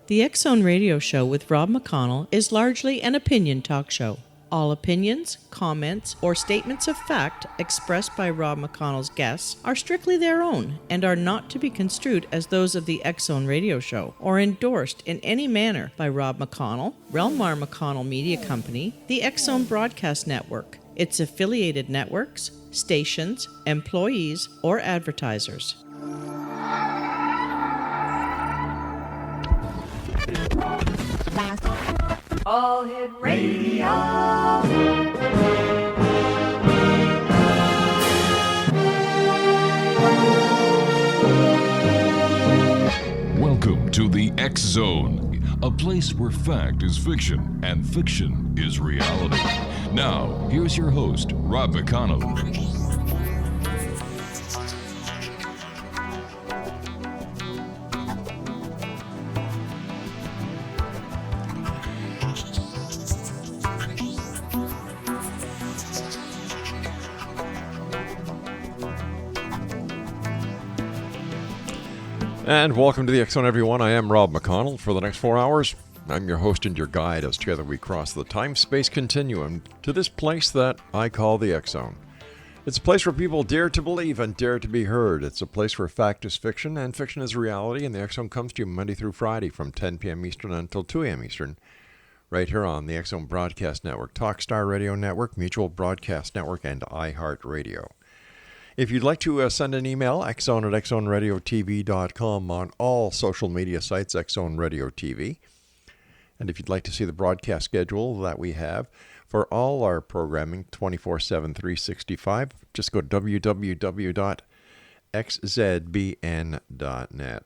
The X-Zone Radio Show with Rob McConnell is largely an opinion talk show. All opinions, comments, or statements of fact expressed by Rob McConnell's guests are strictly their own and are not to be construed as those of the X-Zone Radio Show or endorsed in any manner by Rob McConnell, REL-MAR McConnell Media Company, the X-Zone Broadcast Network, its affiliated networks, stations, employees, or advertisers. All Hit Radio. Welcome to the X Zone, a place where fact is fiction and fiction is reality. Now, here's your host, Rob McConnell. And welcome to the X Zone, everyone. I am Rob McConnell. For the next 4 hours, I'm your host and your guide as together we cross the time-space continuum to this place that I call the X Zone. It's a place where people dare to believe and dare to be heard. It's a place where fact is fiction and fiction is reality, and the X Zone comes to you Monday through Friday from 10 p.m. Eastern until 2 a.m. Eastern, right here on the X Zone Broadcast Network, Talkstar Radio Network, Mutual Broadcast Network, and iHeartRadio. If you'd like to send an email, xzone@xzoneradiotv.com on all social media sites, X-Zone Radio TV. And if you'd like to see the broadcast schedule that we have for all our programming 24/7, 365, just go to www.xzbn.net.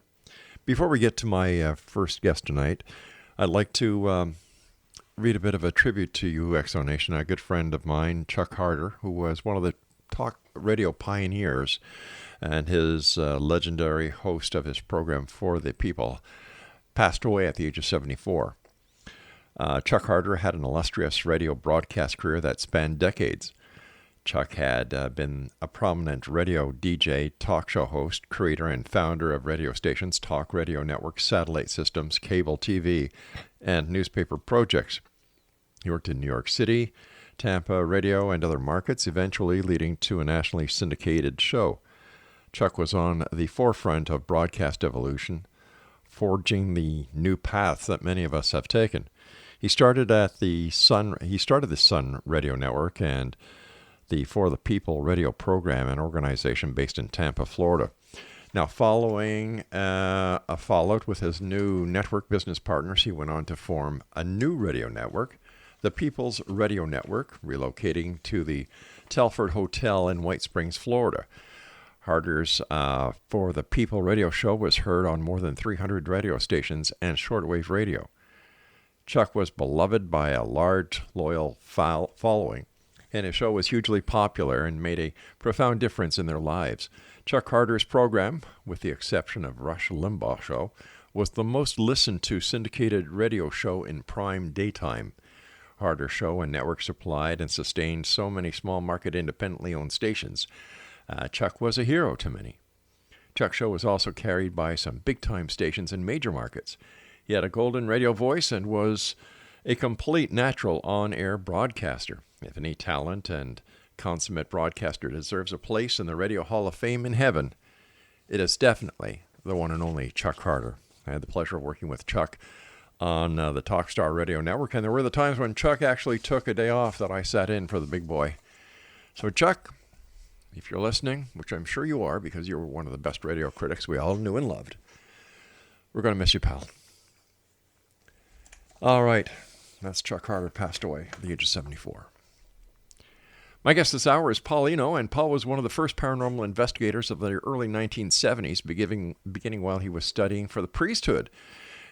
Before we get to my first guest tonight, I'd like to read a bit of a tribute to you, X-Zone Nation. A good friend of mine, Chuck Harder, who was one of the talk radio pioneers and his legendary host of his program For the People, passed away at the age of 74. Chuck Harder had an illustrious radio broadcast career that spanned decades. Chuck had been a prominent radio DJ, talk show host, creator and founder of radio stations, talk radio networks, satellite systems, cable TV, and newspaper projects. He worked in New York City, Tampa radio, and other markets, eventually leading to a nationally syndicated show. Chuck was on the forefront of broadcast evolution, forging the new paths that many of us have taken. He started the Sun Radio Network and the For the People radio program, an organization based in Tampa, Florida. Now, following a fallout with his new network business partners, he went on to form a new radio network, the People's Radio Network, relocating to the Telford Hotel in White Springs, Florida. Harder's For the People radio show was heard on more than 300 radio stations and shortwave radio. Chuck was beloved by a large, loyal following, and his show was hugely popular and made a profound difference in their lives. Chuck Harder's program, with the exception of Rush Limbaugh's show, was the most listened to syndicated radio show in prime daytime. Harder show and network supplied and sustained so many small market independently owned stations. Chuck was a hero to many. Chuck's show was also carried by some big-time stations in major markets. He had a golden radio voice and was a complete natural on-air broadcaster. If any talent and consummate broadcaster deserves a place in the Radio Hall of Fame in heaven, it is definitely the one and only Chuck Harder. I had the pleasure of working with Chuck on the Talkstar Radio Network, and there were the times when Chuck actually took a day off that I sat in for the big boy. So Chuck, if you're listening, which I'm sure you are because you were one of the best radio critics we all knew and loved, we're going to miss you, pal. All right, that's Chuck Harder, passed away at the age of 74. My guest this hour is Paul ENO, and Paul was one of the first paranormal investigators of the early 1970s, beginning while he was studying for the priesthood.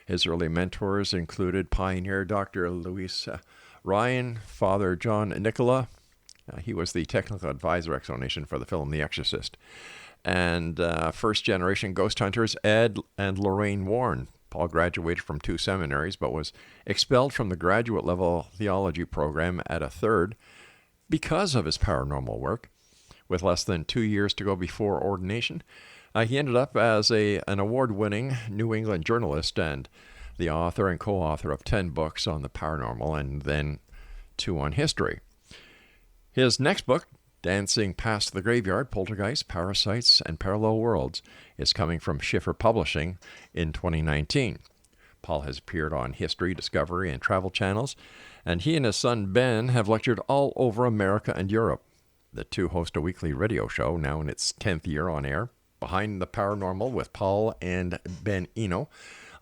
His early mentors included pioneer Dr. Louis Ryan, Father John Nicola. He was the technical advisor explanation for the film The Exorcist. And first-generation ghost hunters Ed and Lorraine Warren. Paul graduated from 2 seminaries, but was expelled from the graduate-level theology program at a third because of his paranormal work. With less than 2 years to go before ordination, he ended up as an award-winning New England journalist and the author and co-author of 10 books on the paranormal and then 2 on history. His next book, Dancing Past the Graveyard, Poltergeists, Parasites, and Parallel Worlds, is coming from Schiffer Publishing in 2019. Paul has appeared on History, Discovery, and Travel channels, and he and his son Ben have lectured all over America and Europe. The two host a weekly radio show, now in its 10th year on air, Behind the Paranormal with Paul and Ben ENO,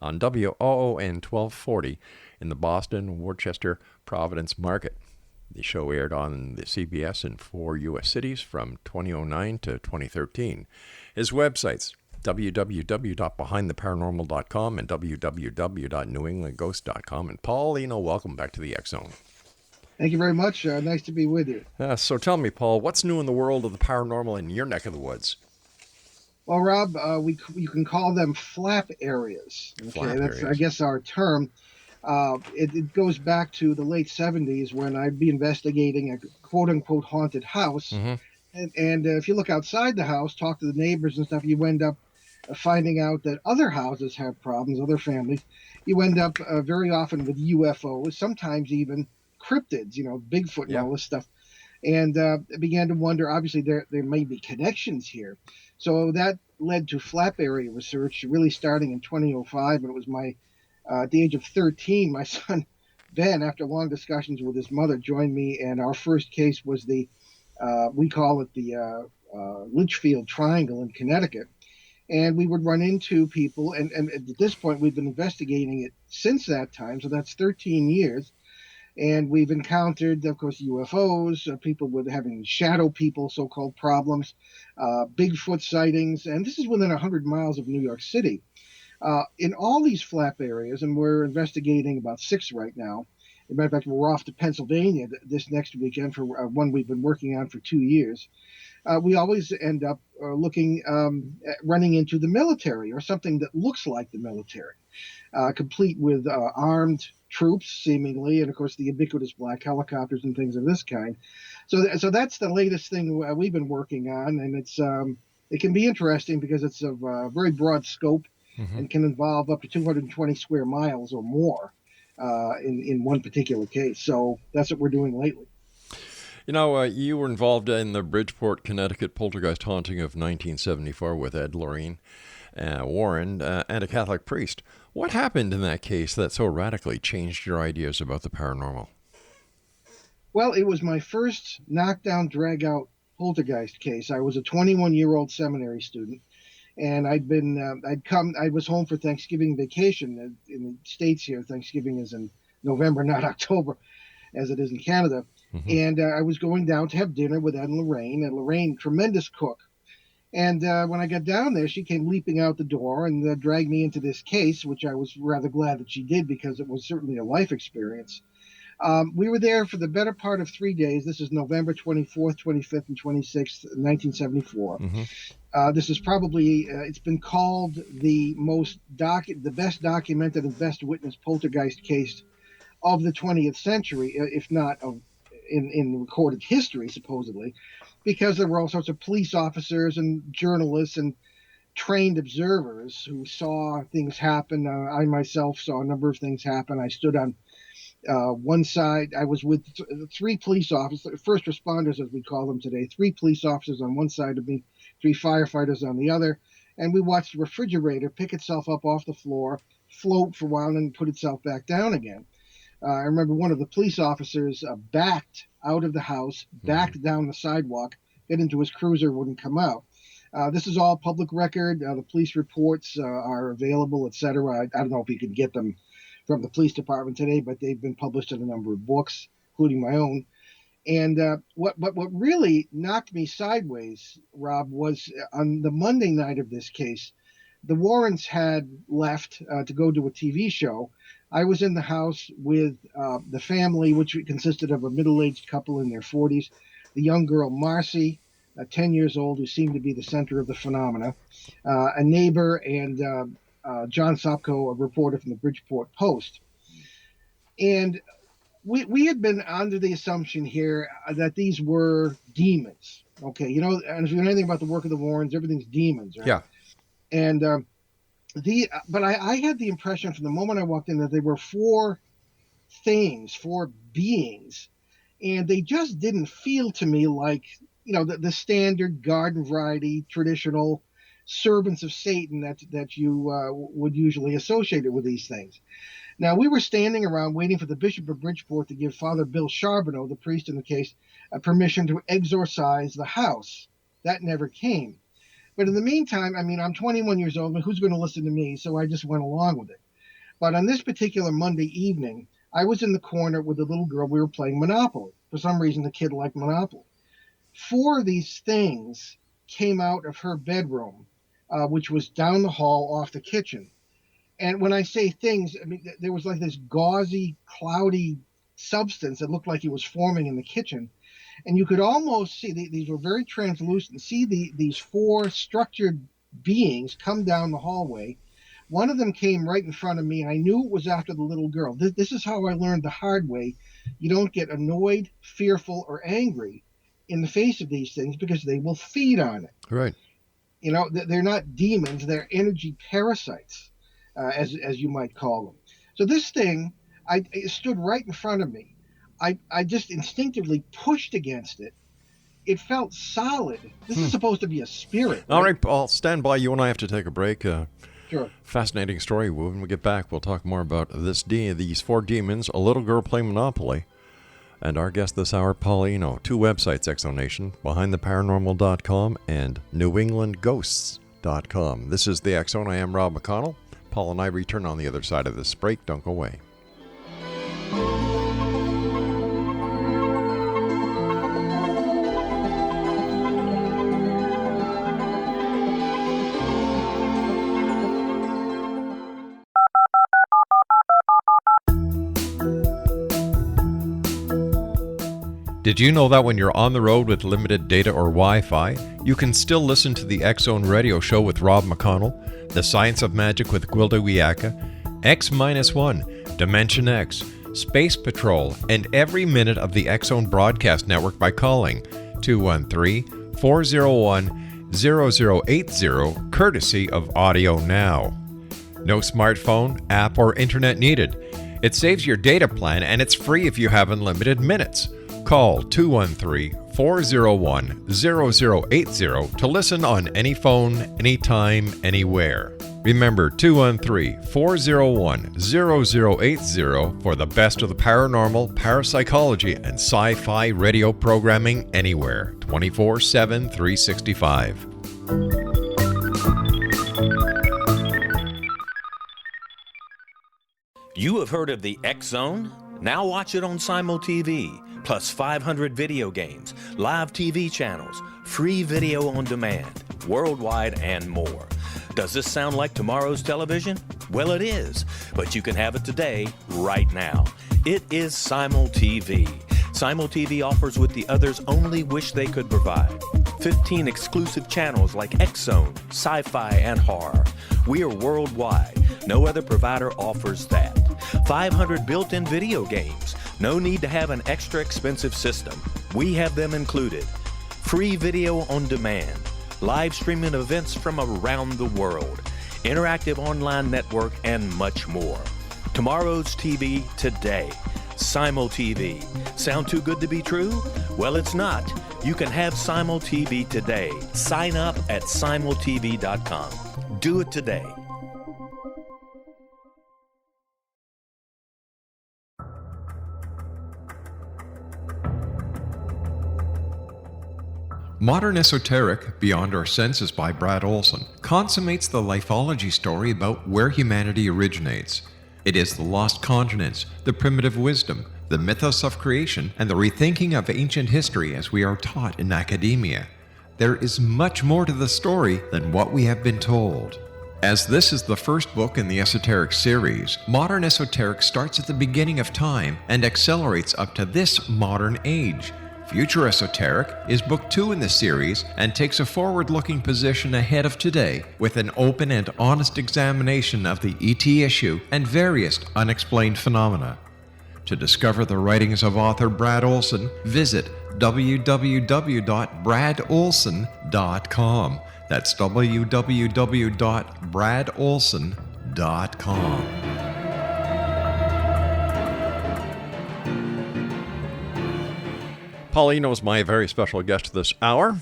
on WOON 1240 in the Boston, Worcester, Providence market. The show aired on the CBS in 4 U.S. cities from 2009 to 2013. His websites, www.behindtheparanormal.com and www.newenglandghost.com. And Paul Eno, welcome back to the X Zone. Thank you very much. Nice to be with you. So tell me, Paul, what's new in the world of the paranormal in your neck of the woods? Well, Rob, you can call them flap areas. Okay, Flap that's areas. I guess our term. It goes back to the late 70s when I'd be investigating a quote-unquote haunted house. Mm-hmm. And if you look outside the house, talk to the neighbors and stuff, you end up finding out that other houses have problems, other families. You end up very often with UFOs, sometimes even cryptids, Bigfoot and all this stuff. And began to wonder, obviously, there may be connections here. So that led to flap area research, really starting in 2005. And it was at the age of 13, my son, Ben, after long discussions with his mother, joined me. And our first case was we call it the Litchfield Triangle in Connecticut. And we would run into people. And at this point, we've been investigating it since that time. So that's 13 years. And we've encountered, of course, UFOs, people with having shadow people, so-called problems, Bigfoot sightings, and this is within 100 miles of New York City. In all these flap areas, and we're investigating about 6 right now. As a matter of fact, we're off to Pennsylvania this next weekend for one we've been working on for 2 years. We always end up running into the military or something that looks like the military, complete with armed troops, seemingly, and of course the ubiquitous black helicopters and things of this kind. So that's the latest thing we've been working on, and it can be interesting because it's of very broad scope and can involve up to 220 square miles or more in one particular case. So that's what we're doing lately. You were involved in the Bridgeport, Connecticut poltergeist haunting of 1974 with Ed Lorraine Warren and a Catholic priest. What happened in that case that so radically changed your ideas about the paranormal? Well, it was my first knockdown, drag-out poltergeist case. I was a 21-year-old seminary student, and I was home for Thanksgiving vacation in the States here. Thanksgiving is in November, not October, as it is in Canada. Mm-hmm. And I was going down to have dinner with Ed and Lorraine, tremendous cook. And when I got down there, she came leaping out the door and dragged me into this case, which I was rather glad that she did because it was certainly a life experience. We were there for the better part of 3 days. This is November 24th, 25th, and 26th, 1974. Mm-hmm. This is probably, it's been called the best documented and best witnessed poltergeist case of the 20th century, if not in recorded history, supposedly, because there were all sorts of police officers and journalists and trained observers who saw things happen. I myself saw a number of things happen. I stood on one side. I was with 3 police officers, first responders as we call them today, 3 police officers on one side of me, 3 firefighters on the other, and we watched the refrigerator pick itself up off the floor, float for a while, and then put itself back down again. I remember one of the police officers backed out of the house, backed down the sidewalk, got into his cruiser, wouldn't come out. This is all public record. The police reports are available, etc. I don't know if you can get them from the police department today, but they've been published in a number of books, including my own. And what really knocked me sideways, Rob, was on the Monday night of this case, the Warrens had left to go to a TV show. I was in the house with the family, which consisted of a middle-aged couple in their 40s, the young girl Marcy, 10 years old, who seemed to be the center of the phenomena, a neighbor, and John Sopko, a reporter from the Bridgeport Post. And we had been under the assumption here that these were demons. Okay, and if you know anything about the work of the Warrens, everything's demons, right? Yeah. And But I had the impression from the moment I walked in that there were four things, four beings, and they just didn't feel to me like, the standard garden variety traditional servants of Satan that you would usually associate it with these things. Now, we were standing around waiting for the Bishop of Bridgeport to give Father Bill Charbonneau, the priest in the case, permission to exorcise the house. That never came. But in the meantime, I'm 21 years old, but who's going to listen to me? So I just went along with it. But on this particular Monday evening, I was in the corner with the little girl. We were playing Monopoly. For some reason, the kid liked Monopoly. Four of these things came out of her bedroom, which was down the hall off the kitchen. And when I say things, there was like this gauzy, cloudy substance that looked like it was forming in the kitchen. And you could almost see, these were very translucent, see these four structured beings come down the hallway. One of them came right in front of me, and I knew it was after the little girl. This is how I learned the hard way. You don't get annoyed, fearful, or angry in the face of these things because they will feed on it. Right. They're not demons. They're energy parasites, as you might call them. So this thing, it stood right in front of me. I just instinctively pushed against it. It felt solid. This is supposed to be a spirit. All right, Paul, stand by. You and I have to take a break. Sure. Fascinating story. When we get back, we'll talk more about these four demons, a little girl playing Monopoly, and our guest this hour, Paul ENO. Two websites, Exonation, BehindTheParanormal.com and NewEnglandGhosts.com. This is the X Zone. I am Rob McConnell. Paul and I return on the other side of this break. Don't go away. Did you know that when you're on the road with limited data or Wi-Fi, you can still listen to the X-Zone radio show with Rob McConnell, The Science of Magic with Gwilda Wiyaka, X-1, Dimension X, Space Patrol, and every minute of the X-Zone broadcast network by calling 213-401-0080, courtesy of Audio Now. No smartphone, app, or internet needed. It saves your data plan and it's free if you have unlimited minutes. Call 213-401-0080 to listen on any phone, anytime, anywhere. Remember 213-401-0080 for the best of the paranormal, parapsychology, and sci-fi radio programming anywhere, 24/7, 365. You have heard of the X Zone? Now watch it on Simul TV. Plus 500 video games, live TV channels, free video on demand, worldwide, and more. Does this sound like tomorrow's television? Well, it is, but you can have it today, right now. It is Simul TV. Simul TV offers what the others only wish they could provide. 15 exclusive channels like X Zone, Sci-Fi, and Horror. We are worldwide. No other provider offers that. 500 built-in video games. No need to have an extra expensive system. We have them included. Free video on demand. Live streaming events from around the world. Interactive online network and much more. Tomorrow's TV today. Simul TV. Sound too good to be true? Well, it's not. You can have Simul TV today. Sign up at simultv.com. Do it today. Modern Esoteric, Beyond Our Senses by Brad Olson, consummates the lifology story about where humanity originates. It is the lost continents, the primitive wisdom, the mythos of creation, and the rethinking of ancient history as we are taught in academia. There is much more to the story than what we have been told. As this is the first book in the Esoteric series, Modern Esoteric starts at the beginning of time and accelerates up to this modern age. Future Esoteric is book 2 in the series and takes a forward-looking position ahead of today with an open and honest examination of the ET issue and various unexplained phenomena. To discover the writings of author Brad Olson, visit www.bradolson.com. That's www.bradolson.com. Paulino's my very special guest this hour.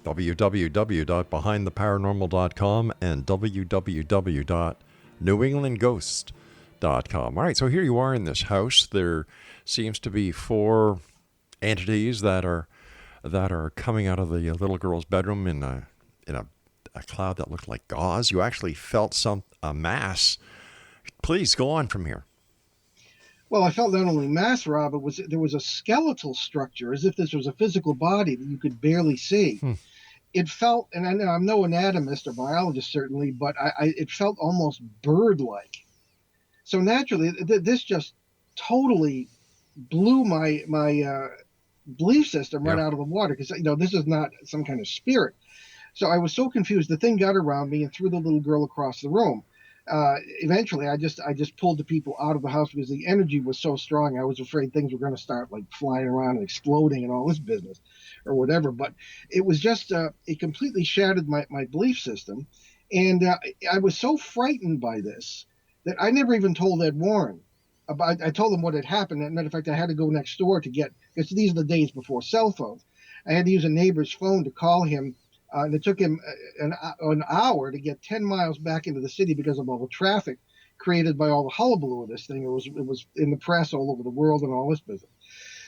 www.behindtheparanormal.com and www.newenglandghost.com. All right, so here you are in this house. There seems to be 4 entities that are coming out of the little girl's bedroom in a cloud that looked like gauze. You actually felt a mass. Please go on from here. Well, I felt not only mass, Rob, there was a skeletal structure, as if this was a physical body that you could barely see. It felt, and I know I'm no anatomist or biologist certainly, but it felt almost bird-like. So naturally, this just totally blew my belief system right out of the water, because this is not some kind of spirit. So I was so confused. The thing got around me and threw the little girl across the room. Eventually, I just pulled the people out of the house because the energy was so strong. I was afraid things were going to start like flying around and exploding and all this business or whatever. But it was just, it completely shattered my belief system. And I was so frightened by this that I never even told Ed Warren. I told him what had happened. As a matter of fact, I had to go next door because these are the days before cell phones. I had to use a neighbor's phone to call him. And it took him an hour to get 10 miles back into the city because of all the traffic created by all the hullabaloo of this thing. It was in the press all over the world and all this business.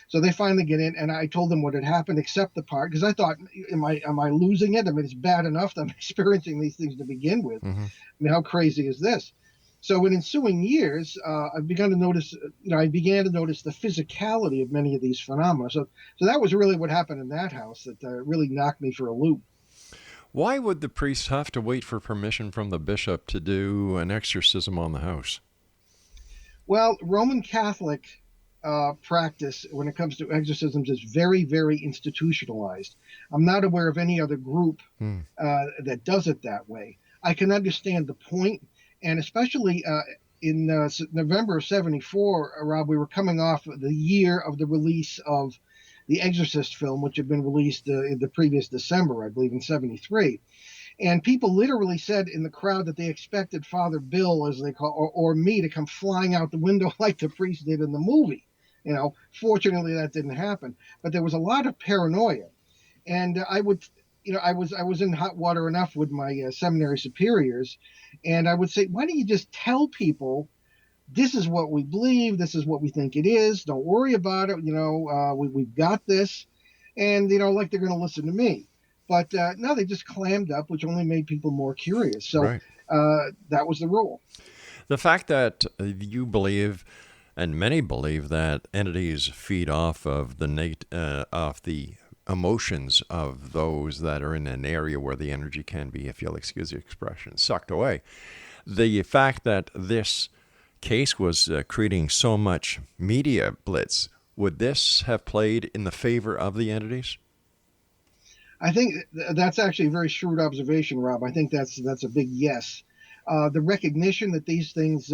So they finally get in, and I told them what had happened, except the part, because I thought, am I losing it? I mean, it's bad enough that I'm experiencing these things to begin with. I mean, how crazy is this? So in ensuing years, I began to notice the physicality of many of these phenomena. So that was really what happened in that house that really knocked me for a loop. Why would the priest have to wait for permission from the bishop to do an exorcism on the house? Well, Roman Catholic practice when it comes to exorcisms is very, very institutionalized. I'm not aware of any other group that does it that way. I can understand the point, and especially in November of '74, Rob, we were coming off the year of the release of the Exorcist film, which had been released in the previous December, I believe, in '73. And people literally said in the crowd that they expected Father Bill, as they call, or me, to come flying out the window like the priest did in the movie. Fortunately, that didn't happen. But there was a lot of paranoia. And I was in hot water enough with my seminary superiors. And I would say, why don't you just tell people, this is what we believe, this is what we think it is, don't worry about it, we've got this, and like they're going to listen to me. But no, they just clammed up, which only made people more curious. So that was the rule. The fact that you believe, and many believe, that entities feed off of the emotions of those that are in an area where the energy can be, if you'll excuse the expression, sucked away. The fact that this case was creating so much media blitz, would this have played in the favor of the entities? I think that's actually a very shrewd observation, Rob. I think that's a big yes. The recognition that these things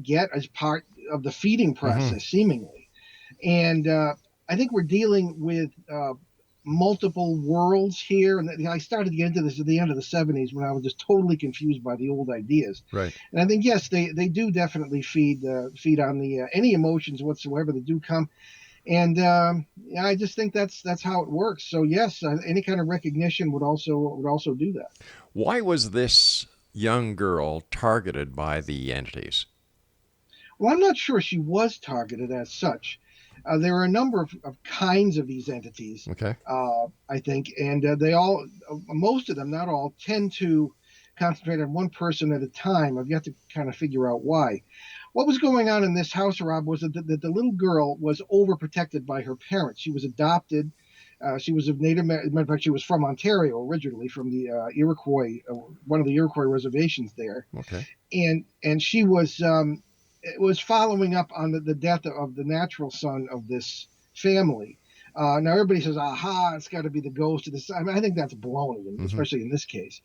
get as part of the feeding process, seemingly. And I think we're dealing with multiple worlds here. And I started to get into this at the end of the '70s when I was just totally confused by the old ideas. Right. And I think, yes, they do definitely feed on the any emotions whatsoever that do come. And I just think that's how it works. So yes, any kind of recognition would also do that. Why was this young girl targeted by the entities? Well, I'm not sure she was targeted as such. There are a number of kinds of these entities, okay. I think, and most of them, not all, tend to concentrate on one person at a time. I've got to kind of figure out why. What was going on in this house, Rob, was that the little girl was overprotected by her parents. She was adopted. She was of Native, matter of fact, she was from Ontario originally, from the Iroquois, one of the Iroquois reservations there. Okay. And she was following up on the death of the natural son of this family. Now everybody says, aha, it's got to be the ghost of this. I mean, I think that's baloney, especially in this case.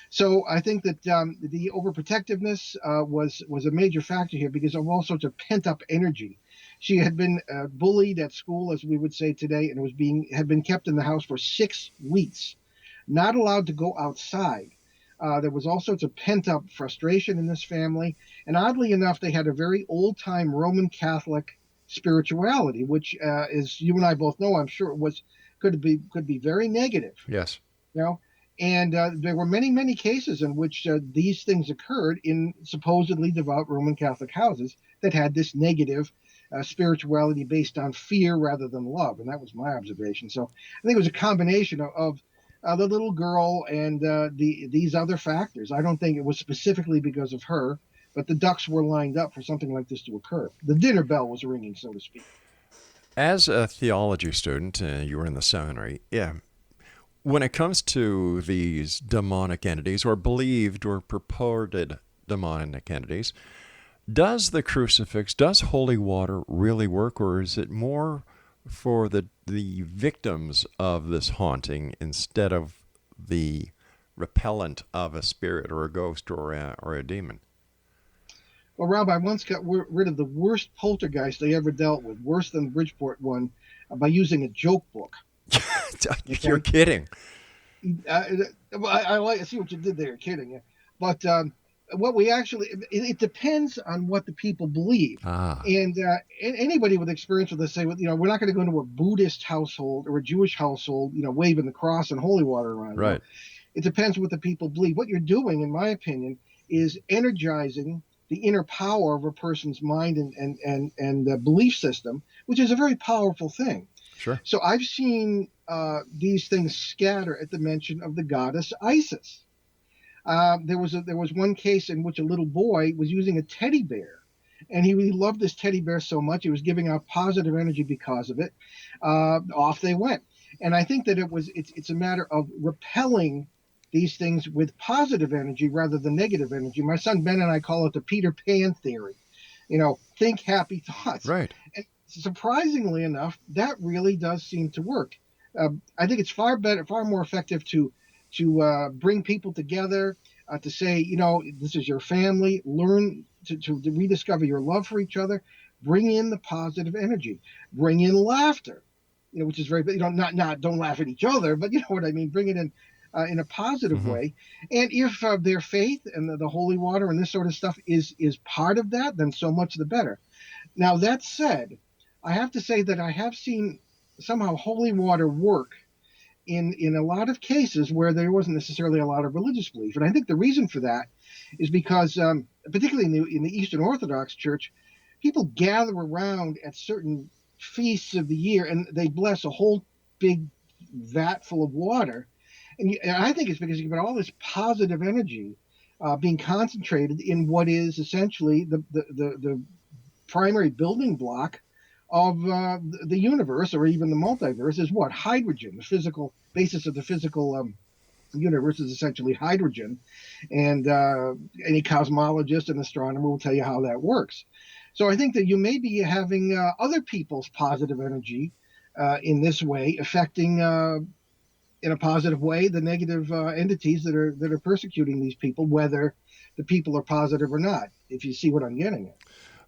So I think that the overprotectiveness was a major factor here because of all sorts of pent-up energy. She had been bullied at school, as we would say today, and had been kept in the house for 6 weeks. not allowed to go outside. There was all sorts of pent-up frustration in this family, and oddly enough, they had a very old-time Roman Catholic spirituality, which, as you and I both know, I'm sure could be very negative. Yes. You know, and there were many cases in which these things occurred in supposedly devout Roman Catholic houses that had this negative spirituality based on fear rather than love, and that was my observation. So I think it was a combination of the little girl and these other factors. I don't think it was specifically because of her, but the ducks were lined up for something like this to occur. The dinner bell was ringing, so to speak. As a theology student, you were in the seminary. Yeah. When it comes to these demonic entities, or believed or purported demonic entities, does the crucifix, does holy water really work, or is it more for the victims of this haunting instead of the repellent of a spirit or a ghost or a demon? Well, Rob, I once got rid of the worst poltergeist I ever dealt with, worse than the Bridgeport one, by using a joke book. You're kidding. I see what you did there, kidding. But what we actually, it depends on what the people believe. And anybody with experience with this say, well, we're not going to go into a Buddhist household or a Jewish household, waving the cross and holy water around. Right. It depends what the people believe. What you're doing, in my opinion, is energizing the inner power of a person's mind and belief system, which is a very powerful thing. Sure. So I've seen these things scatter at the mention of the goddess Isis. There was one case in which a little boy was using a teddy bear, and he loved this teddy bear so much he was giving out positive energy because of it. Off they went, and I think that it's a matter of repelling these things with positive energy rather than negative energy. My son Ben and I call it the Peter Pan theory. Think happy thoughts. Right. And surprisingly enough, that really does seem to work. I think it's far more effective to bring people together, to say, this is your family, learn to rediscover your love for each other, bring in the positive energy, bring in laughter, which is very, not don't laugh at each other, but you know what I mean, bring it in a positive way. And if their faith and the holy water and this sort of stuff is part of that, then so much the better. Now, that said, I have to say that I have seen somehow holy water work in a lot of cases where there wasn't necessarily a lot of religious belief. And I think the reason for that is because, particularly in the Eastern Orthodox Church, people gather around at certain feasts of the year and they bless a whole big vat full of water. And I think it's because you've got all this positive energy being concentrated in what is essentially the primary building block of the universe, or even the multiverse, is what? Hydrogen. The physical basis of the physical universe is essentially hydrogen. And any cosmologist and astronomer will tell you how that works. So I think that you may be having other people's positive energy in this way affecting in a positive way the negative entities that are persecuting these people, whether the people are positive or not, if you see what I'm getting at.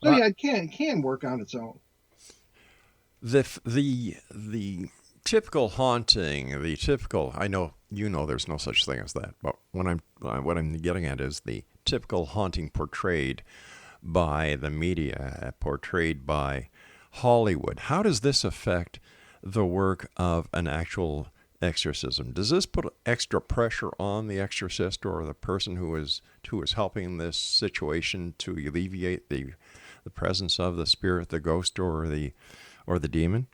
So yeah, it can work on its own. The typical haunting, I know there's no such thing as that, but what I'm getting at is the typical haunting portrayed by the media, portrayed by Hollywood. How does this affect the work of an actual exorcism? Does this put extra pressure on the exorcist or the person who is helping this situation to alleviate the presence of the spirit, the ghost, or the demon?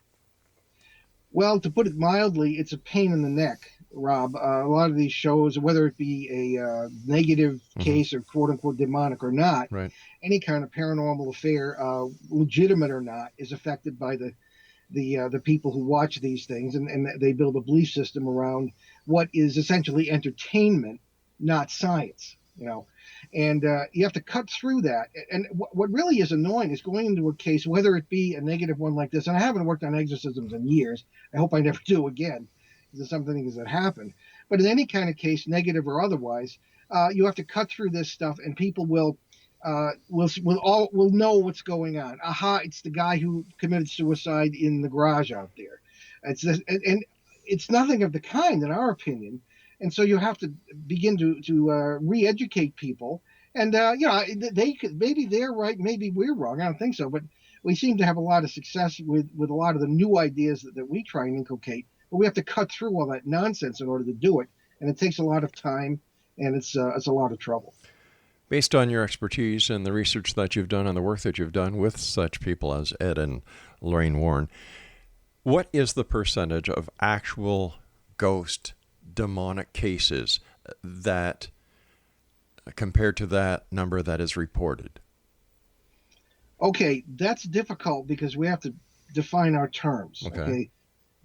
Well, to put it mildly, it's a pain in the neck, Rob. A lot of these shows, whether it be a negative case or quote-unquote demonic or not, right, any kind of paranormal affair, legitimate or not, is affected by the people who watch these things, and they build a belief system around what is essentially entertainment, not science, And you have to cut through that. And what really is annoying is going into a case, whether it be a negative one like this, and I haven't worked on exorcisms in years. I hope I never do again, because there's some things that happen. But in any kind of case, negative or otherwise, you have to cut through this stuff, and people will know what's going on. Aha, it's the guy who committed suicide in the garage out there. And it's nothing of the kind, in our opinion. And so you have to begin to re-educate people. And they could, maybe they're right, maybe we're wrong. I don't think so, but we seem to have a lot of success with a lot of the new ideas that we try and inculcate. But we have to cut through all that nonsense in order to do it, and it takes a lot of time, and it's a lot of trouble. Based on your expertise and the research that you've done and the work that you've done with such people as Ed and Lorraine Warren, what is the percentage of actual ghost demonic cases that compared to that number that is reported? Okay, that's difficult because we have to define our terms. Okay.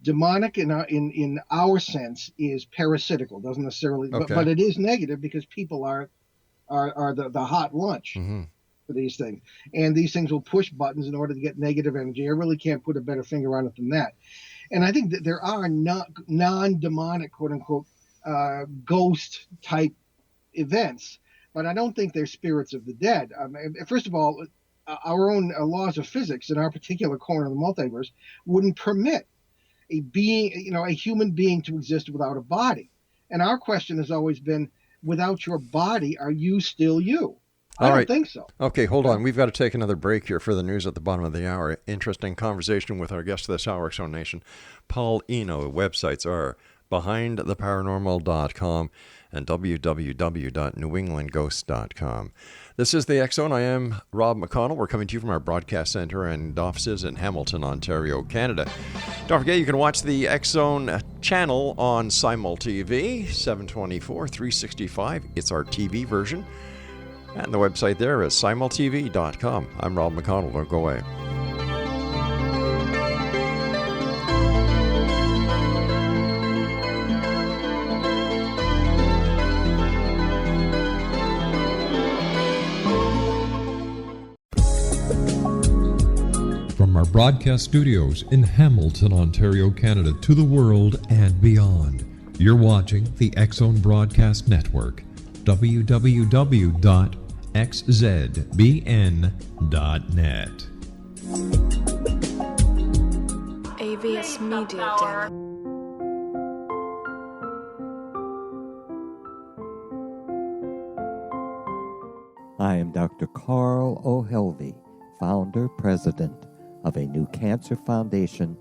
Demonic in our sense is parasitical, doesn't necessarily, but it is negative because people are the hot lunch for these things. And these things will push buttons in order to get negative energy. I really can't put a better finger on it than that. And I think that there are non-demonic, quote unquote, ghost type events, but I don't think they're spirits of the dead. First of all, our own laws of physics in our particular corner of the multiverse wouldn't permit a being, a human being to exist without a body. And our question has always been, without your body, are you still you? I don't think so. Okay, hold on. We've got to take another break here for the news at the bottom of the hour. Interesting conversation with our guest this hour, X Zone Nation, Paul Eno. Websites are behindtheparanormal.com and www.newenglandghosts.com. This is the X Zone. I am Rob McConnell. We're coming to you from our broadcast center and offices in Hamilton, Ontario, Canada. Don't forget, you can watch the X Zone channel on Simul TV, 724, 365. It's our TV version. And the website there is simultv.com. I'm Rob McConnell. Don't go away. From our broadcast studios in Hamilton, Ontario, Canada, to the world and beyond, you're watching the X Zone Broadcast Network, www.xzbn.net. AVS Media Den. I am Dr. Carl O'Helvey, founder, president of a new cancer foundation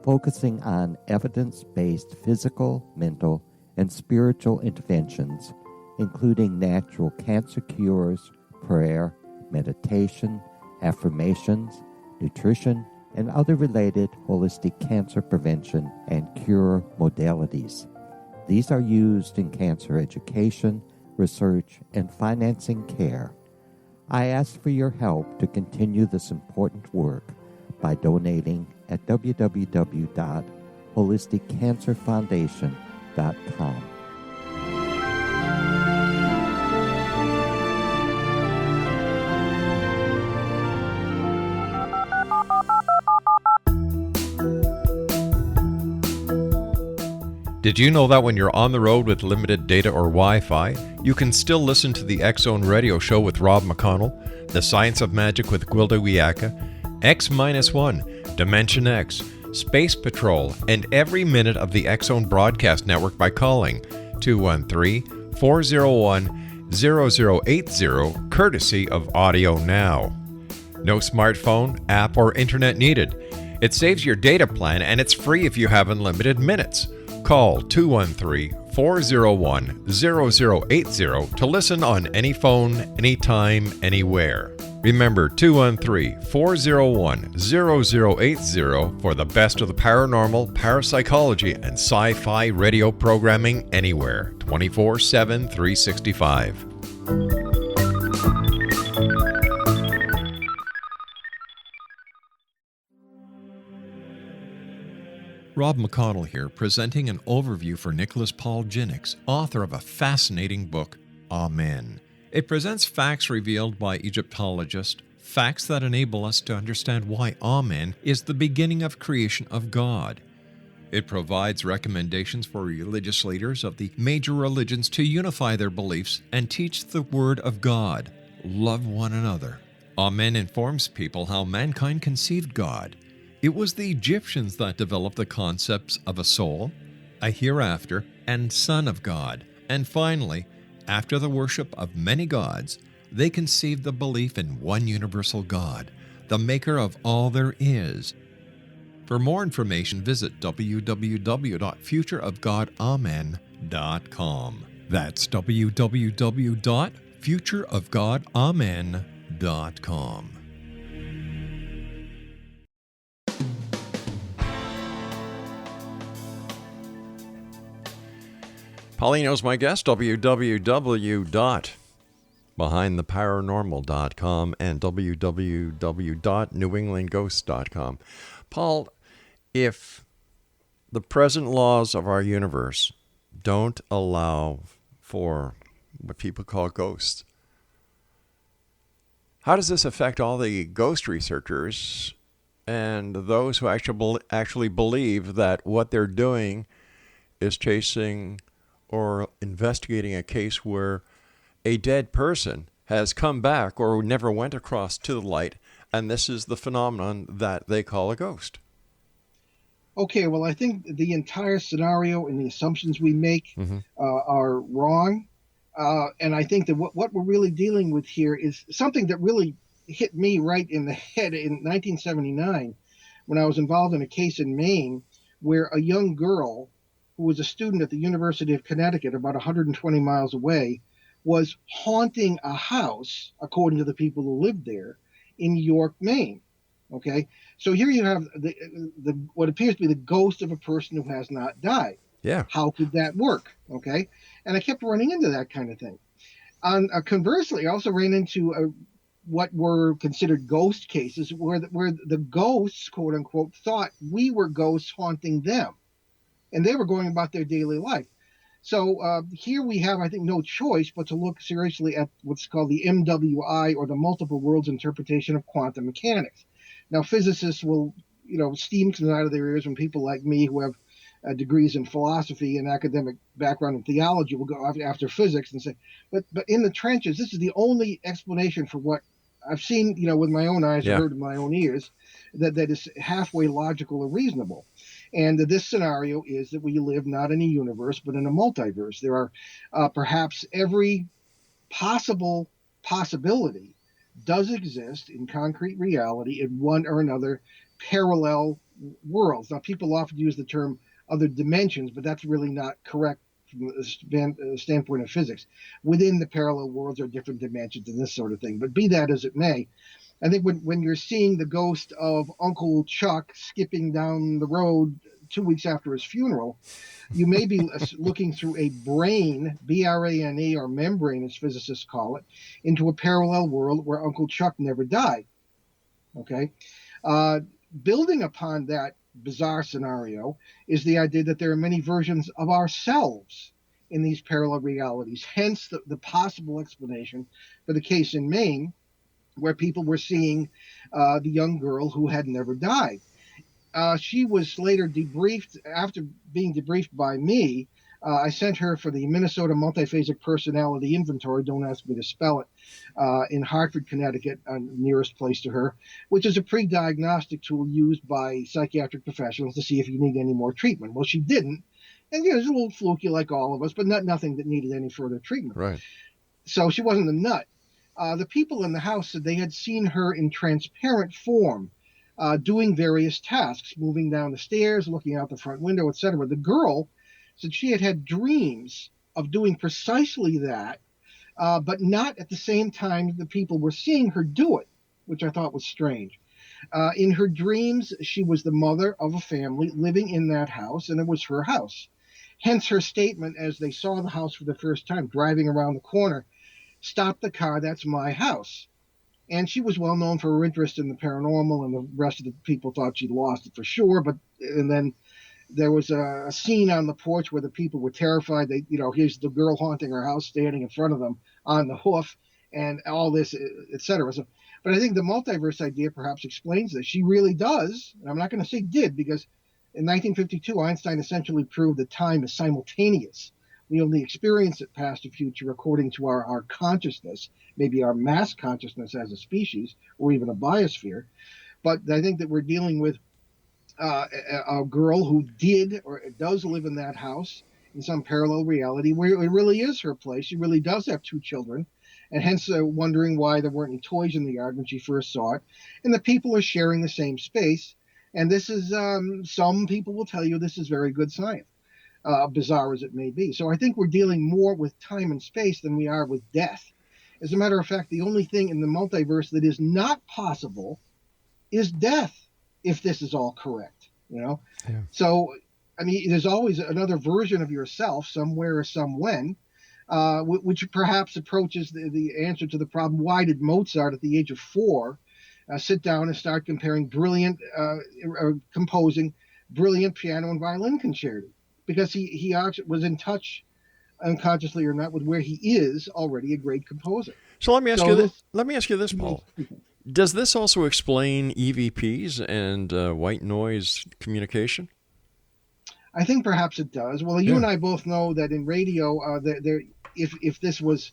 focusing on evidence-based physical, mental, and spiritual interventions, including natural cancer cures, prayer, meditation, affirmations, nutrition, and other related holistic cancer prevention and cure modalities. These are used in cancer education, research, and financing care. I ask for your help to continue this important work by donating at www.holisticcancerfoundation.com. Did you know that when you're on the road with limited data or Wi-Fi, you can still listen to the X Zone Radio Show with Rob McConnell, The Science of Magic with Gwilda Wiyaka, X-1, Dimension X, Space Patrol, and every minute of the X Zone Broadcast Network by calling 213-401-0080, courtesy of Audio Now. No smartphone, app, or internet needed. It saves your data plan and it's free if you have unlimited minutes. Call 213-401-0080 to listen on any phone, anytime, anywhere. Remember 213-401-0080 for the best of the paranormal, parapsychology, and sci-fi radio programming anywhere, 24/7, 365. Rob McConnell here, presenting an overview for Nicholas Paul Jennings, author of a fascinating book, Amen. It presents facts revealed by Egyptologists, facts that enable us to understand why Amen is the beginning of creation of God. It provides recommendations for religious leaders of the major religions to unify their beliefs and teach the Word of God. Love one another. Amen informs people how mankind conceived God. It was the Egyptians that developed the concepts of a soul, a hereafter, and Son of God. And finally, after the worship of many gods, they conceived the belief in one universal God, the maker of all there is. For more information, visit www.futureofgodamen.com. That's www.futureofgodamen.com. Paulino's my guest, www.behindtheparanormal.com and www.newenglandghosts.com. Paul, if the present laws of our universe don't allow for what people call ghosts, how does this affect all the ghost researchers and those who actually believe that what they're doing is chasing or investigating a case where a dead person has come back or never went across to the light, and this is the phenomenon that they call a ghost? Okay, well, I think the entire scenario and the assumptions we make are wrong. And I think that what we're really dealing with here is something that really hit me right in the head in 1979 when I was involved in a case in Maine where a young girl who was a student at the University of Connecticut, about 120 miles away, was haunting a house, according to the people who lived there, in York, Maine. Okay, so here you have the what appears to be the ghost of a person who has not died. Yeah. How could that work? Okay, and I kept running into that kind of thing. Conversely, I also ran into what were considered ghost cases, where the ghosts, quote unquote, thought we were ghosts haunting them, and they were going about their daily life. So here we have, I think, no choice but to look seriously at what's called the MWI, or the multiple worlds interpretation of quantum mechanics. Now, physicists will, steam comes out of their ears when people like me who have degrees in philosophy and academic background in theology will go after physics and say, but in the trenches, this is the only explanation for what I've seen, with my own eyes, heard with my own ears, that is halfway logical or reasonable. And this scenario is that we live not in a universe, but in a multiverse. There are perhaps every possibility does exist in concrete reality in one or another parallel worlds. Now, people often use the term other dimensions, but that's really not correct from the standpoint of physics. Within the parallel worlds are different dimensions and this sort of thing. But be that as it may, I think when you're seeing the ghost of Uncle Chuck skipping down the road 2 weeks after his funeral, you may be looking through a brain, B-R-A-N-E, or membrane, as physicists call it, into a parallel world where Uncle Chuck never died. Okay? Building upon that bizarre scenario is the idea that there are many versions of ourselves in these parallel realities, hence the possible explanation for the case in Maine where people were seeing the young girl who had never died. She was later debriefed. After being debriefed by me, I sent her for the Minnesota Multiphasic Personality Inventory, don't ask me to spell it, in Hartford, Connecticut, nearest place to her, which is a pre-diagnostic tool used by psychiatric professionals to see if you need any more treatment. Well, she didn't. And it's a little fluky like all of us, but nothing that needed any further treatment. Right. So she wasn't a nut. The people in the house said they had seen her in transparent form, doing various tasks, moving down the stairs, looking out the front window, etc. The girl said she had dreams of doing precisely that, but not at the same time the people were seeing her do it, which I thought was strange. In her dreams, she was the mother of a family living in that house, and it was her house. Hence her statement as they saw the house for the first time, driving around the corner, "Stop the car, that's my house." And she was well known for her interest in the paranormal, and the rest of the people thought she'd lost it for sure. And then there was a scene on the porch where the people were terrified. They, here's the girl haunting her house, standing in front of them on the hoof, and all this, etc. So, but I think the multiverse idea perhaps explains this. She really does, and I'm not going to say did, because in 1952, Einstein essentially proved that time is simultaneous. We only experience it past or future according to our consciousness, maybe our mass consciousness as a species, or even a biosphere. But I think that we're dealing with a girl who did or does live in that house in some parallel reality where it really is her place. She really does have 2 children, and hence wondering why there weren't any toys in the yard when she first saw it. And the people are sharing the same space. And this is, some people will tell you this is very good science, bizarre as it may be. So I think we're dealing more with time and space than we are with death. As a matter of fact, the only thing in the multiverse that is not possible is death, if this is all correct, you know? Yeah. So, I mean, there's always another version of yourself somewhere or somewhen, which perhaps approaches the answer to the problem. Why did Mozart, at the age of 4, sit down and start composing brilliant piano and violin concerti? Because he was in touch, unconsciously or not, with where he is already a great composer. So let me ask you this, Paul. Does this also explain EVPs and white noise communication? I think perhaps it does. Well, you and I both know that in radio, if this was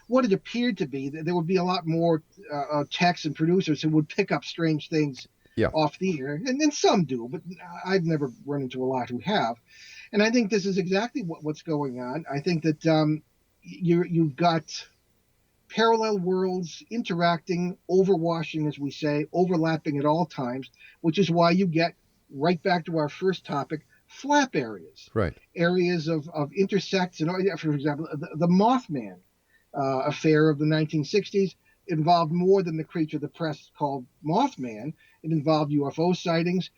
what it appeared to be, there would be a lot more techs and producers who would pick up strange things off the air, and some do, but I've never run into a lot who have. And I think this is exactly what's going on. I think that you've got parallel worlds interacting, overwashing, as we say, overlapping at all times, which is why you get, right back to our first topic, flap areas. Right. Areas of intersects. And, for example, the Mothman affair of the 1960s involved more than the creature the press called Mothman. It involved UFO sightings,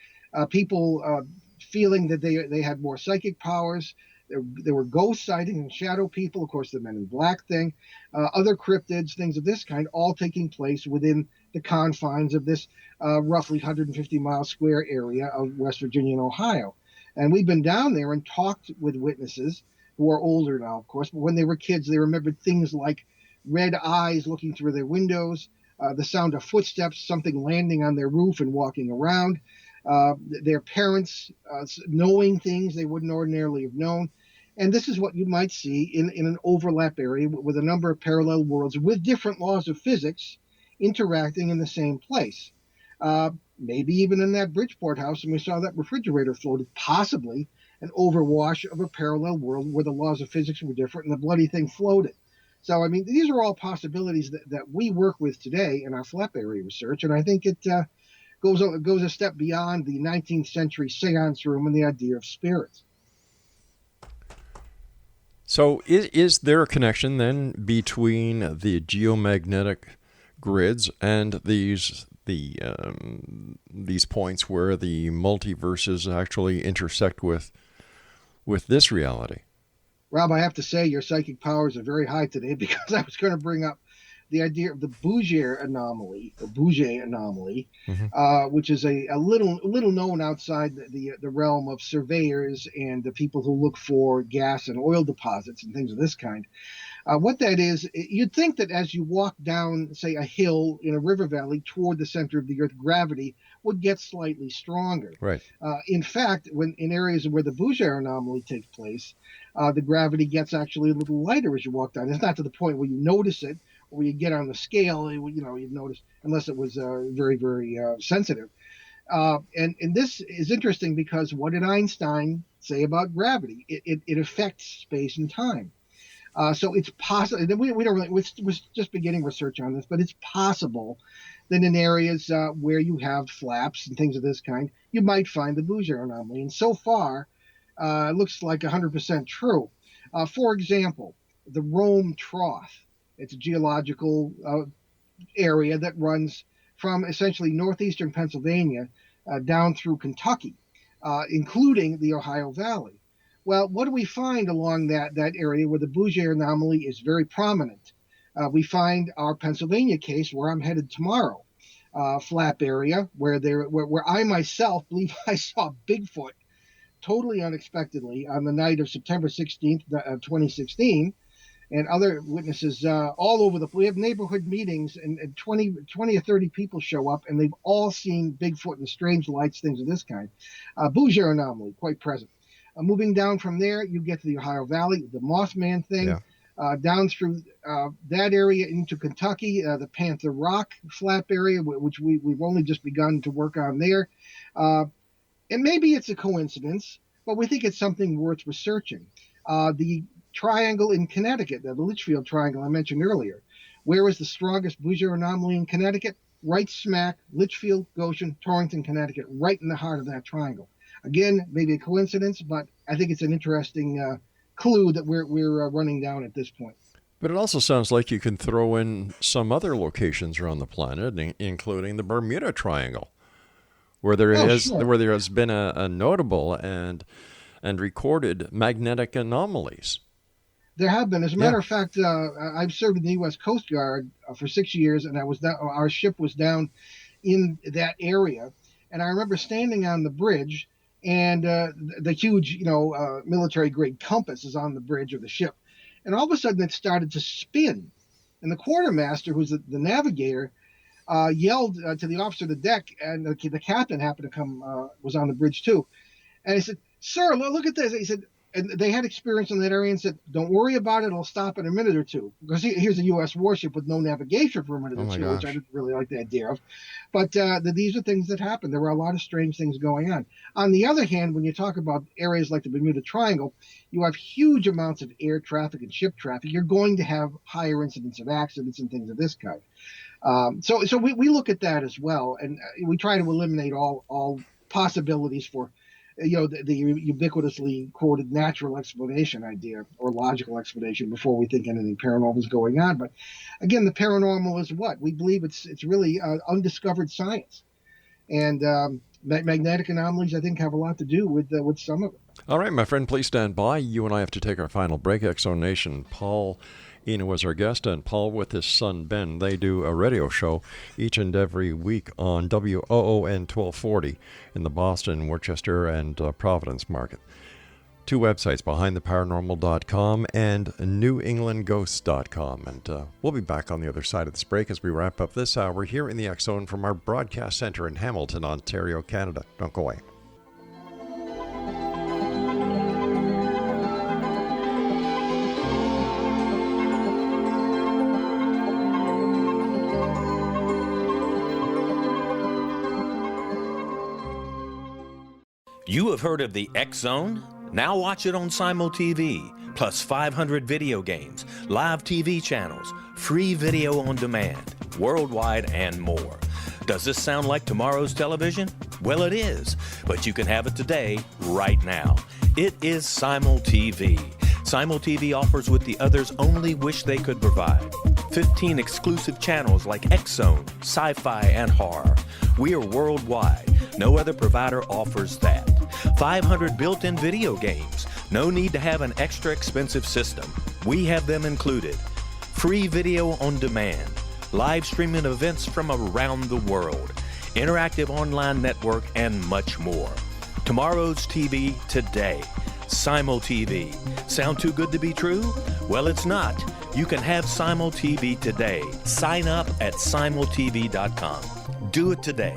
people feeling that they had more psychic powers. There were ghost sightings and shadow people, of course, the Men in Black thing, other cryptids, things of this kind, all taking place within the confines of this roughly 150-mile square area of West Virginia and Ohio. And we've been down there and talked with witnesses who are older now, of course, but when they were kids, they remembered things like red eyes looking through their windows, the sound of footsteps, something landing on their roof and walking around, their parents knowing things they wouldn't ordinarily have known. And this is what you might see in an overlap area with a number of parallel worlds with different laws of physics interacting in the same place. Maybe even in that Bridgeport house, and we saw that refrigerator floated, possibly an overwash of a parallel world where the laws of physics were different and the bloody thing floated. So, I mean, these are all possibilities that we work with today in our flap area research, and I think it goes a step beyond the 19th century seance room and the idea of spirits. So is there a connection then between the geomagnetic grids and these points where the multiverses actually intersect with this reality? Rob, I have to say your psychic powers are very high today, because I was going to bring up the idea of the Bouguer anomaly, which is a little known outside the realm of surveyors and the people who look for gas and oil deposits and things of this kind. What that is, you'd think that as you walk down, say, a hill in a river valley toward the center of the Earth, gravity would get slightly stronger. Right. In fact, when in areas where the Bouguer anomaly takes place, the gravity gets actually a little lighter as you walk down. It's not to the point where you notice it, or where you get on the scale, you'd notice, unless it was very, very sensitive. And this is interesting because what did Einstein say about gravity? It affects space and time. So it's possible, we don't really, we're just beginning research on this, but it's possible that in areas where you have flaps and things of this kind, you might find the Bouguer anomaly. And so far, it looks like 100% true. For example, the Rome Trough. It's a geological area that runs from essentially northeastern Pennsylvania down through Kentucky, including the Ohio Valley. Well, what do we find along that area where the Bouguer anomaly is very prominent? We find our Pennsylvania case, where I'm headed tomorrow, flap area, where I myself believe I saw Bigfoot totally unexpectedly on the night of September 16th, 2016, and other witnesses all over we have neighborhood meetings, and 20 or 30 people show up, and they've all seen Bigfoot and strange lights, things of this kind. Bouguer anomaly, quite present. Moving down from there, you get to the Ohio Valley, the Mothman thing, down through that area into Kentucky, the Panther Rock flap area, which we've only just begun to work on there. And maybe it's a coincidence, but we think it's something worth researching. The triangle in Connecticut, the Litchfield Triangle I mentioned earlier, where is the strongest Bouger anomaly in Connecticut? Right smack, Litchfield, Goshen, Torrington, Connecticut, right in the heart of that triangle. Again, maybe a coincidence, but I think it's an interesting clue that we're running down at this point. But it also sounds like you can throw in some other locations around the planet, including the Bermuda Triangle, where there has been a notable and recorded magnetic anomalies. There have been. As a matter of fact, I've served in the U.S. Coast Guard for 6 years, and our ship was down in that area. And I remember standing on the bridge, and the huge, military-grade compass is on the bridge of the ship. And all of a sudden, it started to spin. And the quartermaster, who's the navigator, yelled to the officer of the deck, and the captain happened to come, was on the bridge too. And he said, "Sir, look at this." He said, and they had experience in that area and said, "Don't worry about it. It'll stop in a minute or two." Because here's a U.S. warship with no navigation for a minute or two, which I didn't really like the idea of. But these are things that happen. There were a lot of strange things going on. On the other hand, when you talk about areas like the Bermuda Triangle, you have huge amounts of air traffic and ship traffic. You're going to have higher incidence of accidents and things of this kind. So we look at that as well, and we try to eliminate all possibilities for the ubiquitously quoted natural explanation idea or logical explanation before we think anything paranormal is going on. But again, the paranormal is what? We believe it's really undiscovered science. And magnetic anomalies, I think, have a lot to do with some of it. All right, my friend, please stand by. You and I have to take our final break. X-Zone Nation, Paul ENO was our guest, and Paul with his son Ben, they do a radio show each and every week on WOON 1240 in the Boston, Worcester, and Providence market. Two websites, behindtheparanormal.com and newenglandghosts.com. And we'll be back on the other side of this break as we wrap up this hour here in the X-Zone from our broadcast center in Hamilton, Ontario, Canada. Don't go away. You have heard of the X-Zone? Now watch it on Simul TV, plus 500 video games, live TV channels, free video on demand, worldwide, and more. Does this sound like tomorrow's television? Well, it is, but you can have it today, right now. It is Simul TV. Simul TV offers what the others only wish they could provide. 15 exclusive channels like X-Zone, Sci-Fi, and Horror. We are worldwide. No other provider offers that. 500 built-in video games. No need to have an extra expensive system. We have them included. Free video on demand. Live streaming events from around the world. Interactive online network, and much more. Tomorrow's TV today. Simul TV. Sound too good to be true? Well, it's not. You can have Simul TV today. Sign up at simultv.com. Do it today.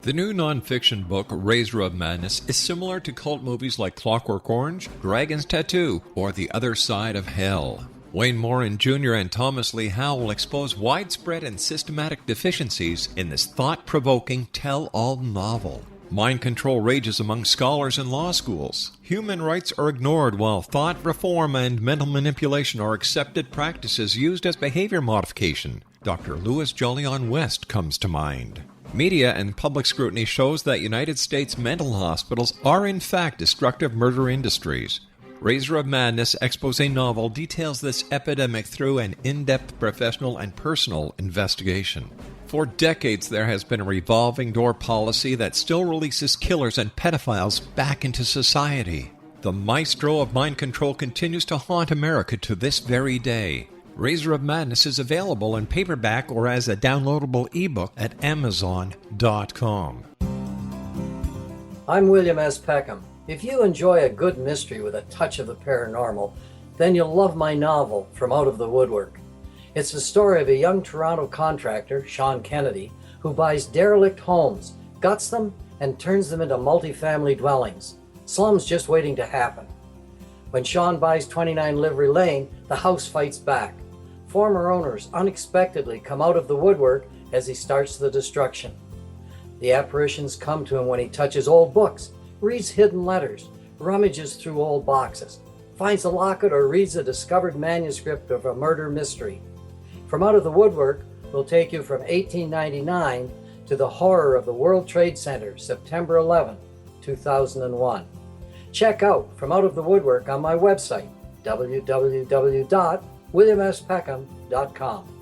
The new nonfiction book, Razor of Madness, is similar to cult movies like Clockwork Orange, Dragon's Tattoo, or The Other Side of Hell. Wayne Morin Jr. and Thomas Lee Howell expose widespread and systematic deficiencies in this thought-provoking tell-all novel. Mind control rages among scholars in law schools. Human rights are ignored while thought reform and mental manipulation are accepted practices used as behavior modification. Dr. Louis Jolyon West comes to mind. Media and public scrutiny shows that United States mental hospitals are in fact destructive murder industries. Razor of Madness expose novel details this epidemic through an in-depth professional and personal investigation. For decades, there has been a revolving door policy that still releases killers and pedophiles back into society. The maestro of mind control continues to haunt America to this very day. Razor of Madness is available in paperback or as a downloadable ebook at Amazon.com. I'm William S. Peckham. If you enjoy a good mystery with a touch of the paranormal, then you'll love my novel, From Out of the Woodwork. It's the story of a young Toronto contractor, Sean Kennedy, who buys derelict homes, guts them, and turns them into multifamily dwellings. Slums just waiting to happen. When Sean buys 29 Livery Lane, the house fights back. Former owners unexpectedly come out of the woodwork as he starts the destruction. The apparitions come to him when he touches old books, reads hidden letters, rummages through old boxes, finds a locket, or reads a discovered manuscript of a murder mystery. From Out of the Woodwork will take you from 1899 to the horror of the World Trade Center, September 11, 2001. Check out From Out of the Woodwork on my website, www.williamspeckham.com.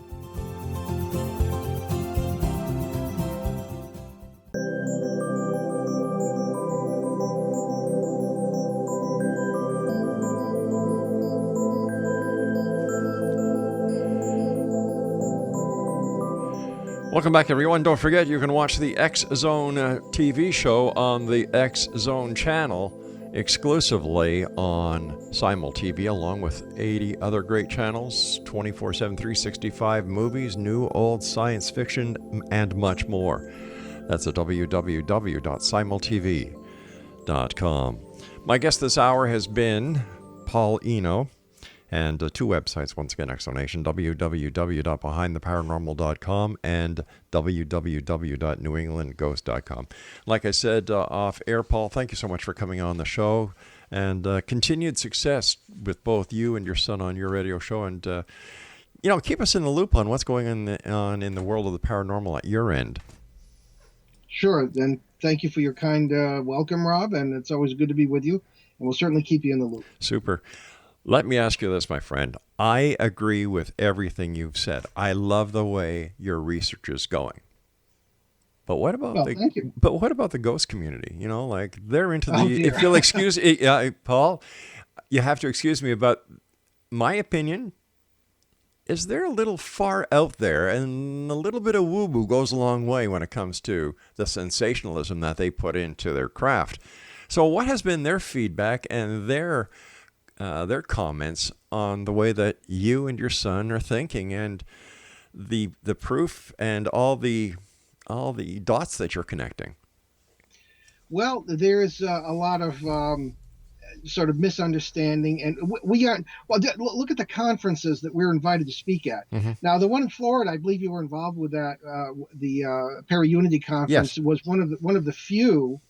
Welcome back, everyone. Don't forget, you can watch the X Zone TV show on the X Zone channel exclusively on Simul TV, along with 80 other great channels, 24/7, 365 movies, new, old, science fiction, and much more. That's at www.simultv.com. My guest this hour has been Paul ENO. And two websites, once again, Exonation, www.behindtheparanormal.com and www.newenglandghost.com. Like I said off air, Paul, thank you so much for coming on the show, and continued success with both you and your son on your radio show. And, keep us in the loop on what's going on in the world of the paranormal at your end. Sure. And thank you for your kind welcome, Rob. And it's always good to be with you. And we'll certainly keep you in the loop. Super. Let me ask you this, my friend. I agree with everything you've said. I love the way your research is going. But what about thank you. But what about the ghost community? Like they're into Oh, the. dear. If you'll excuse, Paul, you have to excuse me. But my opinion is they're a little far out there, and a little bit of woo-boo goes a long way when it comes to the sensationalism that they put into their craft. So, what has been their feedback and their comments on the way that you and your son are thinking, and the proof and all the dots that you're connecting? Well, there's a lot of sort of misunderstanding, and we are. Well, look at the conferences that we're invited to speak at. Mm-hmm. Now, the one in Florida, I believe you were involved with that. The Para-Unity conference was one of the few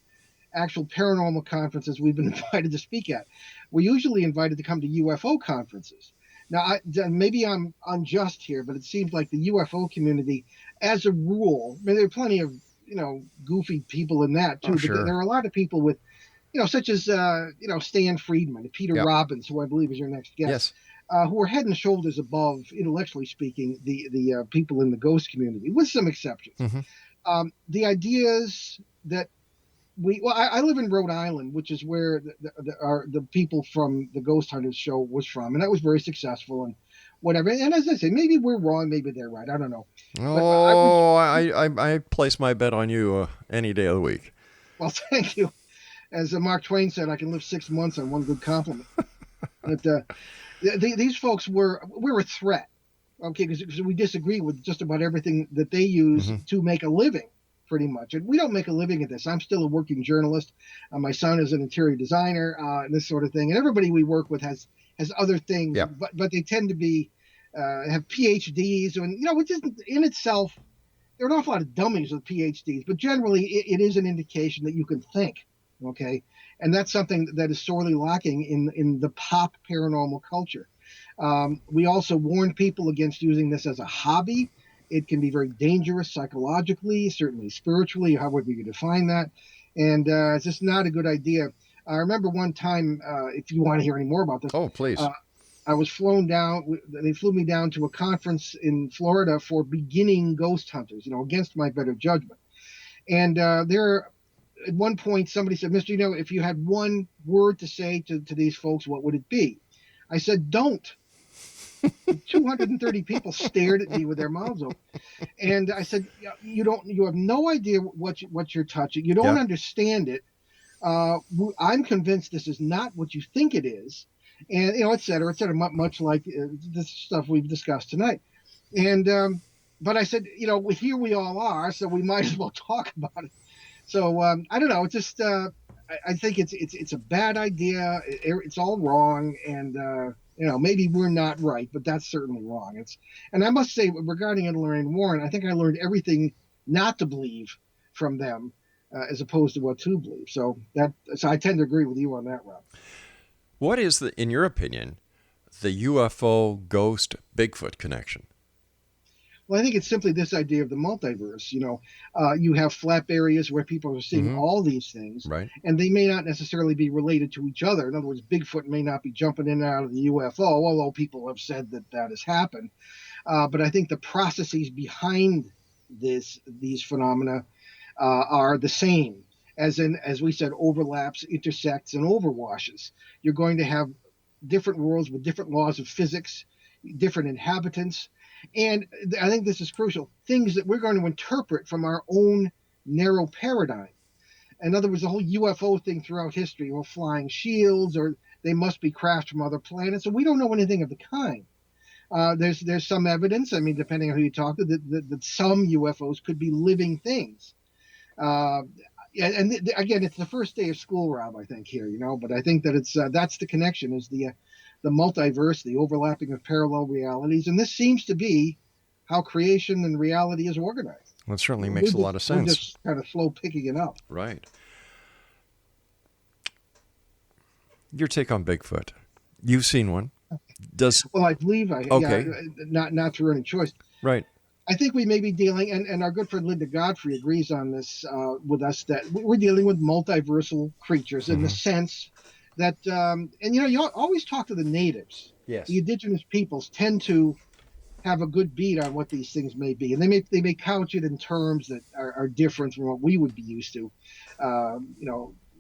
actual paranormal conferences we've been invited to speak at. We're usually invited to come to UFO conferences. Now, maybe I'm unjust here, but it seems like the UFO community, as a rule, I mean, there are plenty of goofy people in that too. Oh, but sure. there are a lot of people with, such as Stan Friedman and Peter Yep. Robbins, who I believe is your next guest, who are head and shoulders above, intellectually speaking, the people in the ghost community, with some exceptions. Mm-hmm. The ideas that I live in Rhode Island, which is where the people from the Ghost Hunters show was from, and that was very successful and whatever. And as I say, maybe we're wrong, maybe they're right. I don't know. Oh, I place my bet on you any day of the week. Well, thank you. As Mark Twain said, I can live 6 months on one good compliment. But these folks we're a threat, okay, because we disagree with just about everything that they use to make a living. Pretty much. And we don't make a living at this. I'm still a working journalist. My son is an interior designer and this sort of thing. And everybody we work with has other things, but they tend to be have PhDs. And, which isn't in itself, there are an awful lot of dummies with PhDs, but generally it is an indication that you can think. Okay. And that's something that is sorely lacking in the pop paranormal culture. We also warn people against using this as a hobby. It can be very dangerous psychologically, certainly spiritually, however you define that. And it's just not a good idea. I remember one time, if you want to hear any more about this. Oh, please. I was flown down. They flew me down to a conference in Florida for beginning ghost hunters, against my better judgment. And there, at one point, somebody said, Mr. If you had one word to say to these folks, what would it be? I said, don't. 230 people stared at me with their mouths open, and I said, "You have no idea what you're touching. You don't understand it. I'm convinced this is not what you think it is, and et cetera, much like this stuff we've discussed tonight." And but I said, here we all are, so we might as well talk about it. So I don't know. It's just I think it's a bad idea. It's all wrong, and Maybe we're not right, but that's certainly wrong. And I must say, regarding Ed and Lorraine Warren, I think I learned everything not to believe from them, as opposed to what to believe. So I tend to agree with you on that, Rob. What is in your opinion, the UFO ghost Bigfoot connection? Well, I think it's simply this idea of the multiverse. You have flap areas where people are seeing all these things, right, and they may not necessarily be related to each other. In other words, Bigfoot may not be jumping in and out of the UFO, although people have said that has happened. But I think the processes behind these phenomena are the same, as we said, overlaps, intersects, and overwashes. You're going to have different worlds with different laws of physics, different inhabitants. And I think this is crucial, things that we're going to interpret from our own narrow paradigm. In other words, the whole UFO thing throughout history, flying shields, or they must be crashed from other planets. So we don't know anything of the kind. There's some evidence, depending on who you talk to, that some UFOs could be living things. Again, it's the first day of school, Rob, I think here, but I think that that's the connection, is the multiverse, the overlapping of parallel realities. And this seems to be how creation and reality is organized. Well, it certainly makes a lot of sense. We're just kind of slow picking it up. Right. Your take on Bigfoot. You've seen one. Well, I believe okay. Not through any choice. Right. I think we may be dealing, and our good friend Linda Godfrey agrees on this with us, that we're dealing with multiversal creatures in the sense that, you always talk to the natives. Yes. The indigenous peoples tend to have a good beat on what these things may be, and they may couch it in terms that are different from what we would be used to,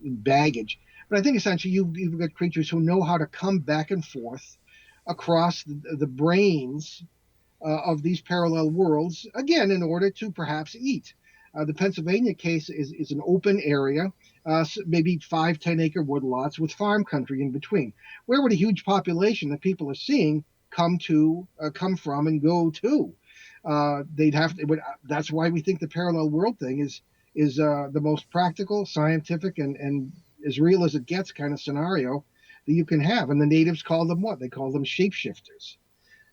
baggage. But I think essentially you've got creatures who know how to come back and forth across the brains of these parallel worlds, again, in order to perhaps eat. The Pennsylvania case is an open area, maybe 5-10 acre woodlots with farm country in between. Where would a huge population that people are seeing come from and go to? That's why we think the parallel world thing is the most practical, scientific, and as real as it gets kind of scenario that you can have. And the natives call them what? They call them shapeshifters,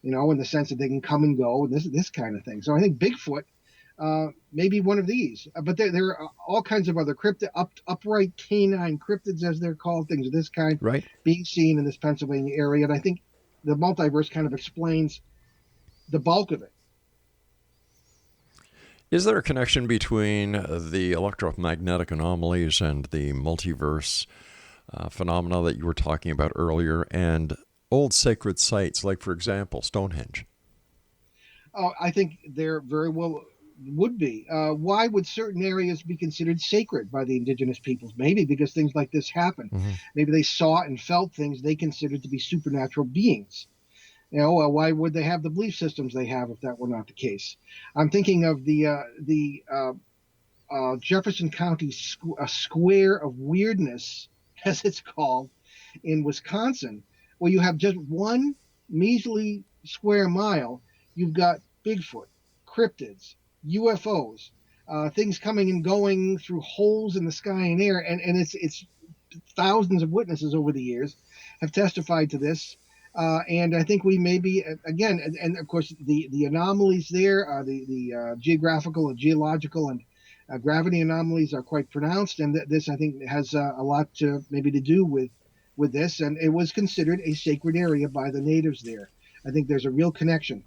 in the sense that they can come and go, and this kind of thing. So I think Bigfoot may be one of these. But there are all kinds of other upright canine cryptids, as they're called, things of this kind, right, being seen in this Pennsylvania area. And I think the multiverse kind of explains the bulk of it. Is there a connection between the electromagnetic anomalies and the multiverse phenomena that you were talking about earlier, and old sacred sites, like, for example, Stonehenge? I think there very well would be. Why would certain areas be considered sacred by the indigenous peoples? Maybe because things like this happen. Maybe they saw and felt things they considered to be supernatural beings. Why would they have the belief systems they have if that were not the case? I'm thinking of the Jefferson County Square of Weirdness, as it's called, in Wisconsin, where you have just one measly square mile. You've got Bigfoot, cryptids, UFOs, things coming and going through holes in the sky and air, and it's thousands of witnesses over the years have testified to this. And I think we may be, again, and of course the anomalies there, the geographical and geological and gravity anomalies are quite pronounced, and this, I think, has a lot to do with this, and it was considered a sacred area by the natives there. I think there's a real connection.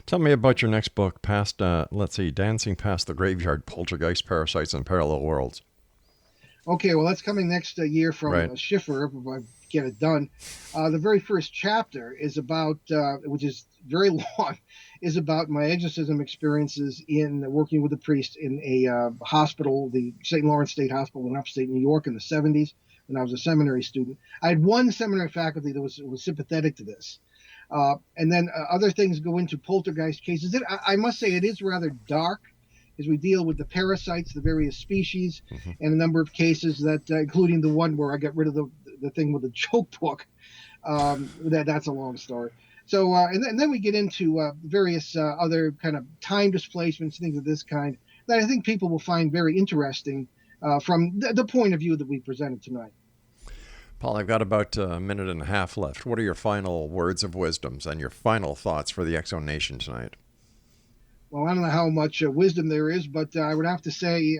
Tell me about your next book, Dancing Past the Graveyard, Poltergeist, Parasites, and Parallel Worlds. Okay, well, that's coming next year from Schiffer, if I get it done. The very first chapter is about, which is very long, is about my exorcism experiences in working with a priest in a hospital, the St. Lawrence State Hospital in upstate New York in the 70s when I was a seminary student. I had one seminary faculty that was sympathetic to this. And then other things go into poltergeist cases. I must say it is rather dark, as we deal with the parasites, the various species, and a number of cases that, including the one where I got rid of the thing with the joke book. That's a long story. So, and then we get into various other kind of time displacements, things of this kind, that I think people will find very interesting from the point of view that we presented tonight. Paul, I've got about a minute and a half left. What are your final words of wisdoms and your final thoughts for the X-Zone Nation tonight? Well, I don't know how much wisdom there is, but I would have to say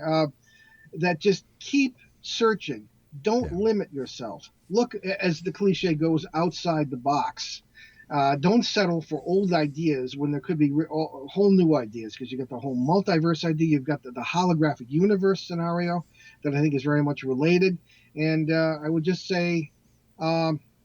that just keep searching. Don't limit yourself. Look, as the cliche goes, outside the box. Don't settle for old ideas when there could be whole new ideas, because you got the whole multiverse idea. You've got the holographic universe scenario that I think is very much related. And I would just say,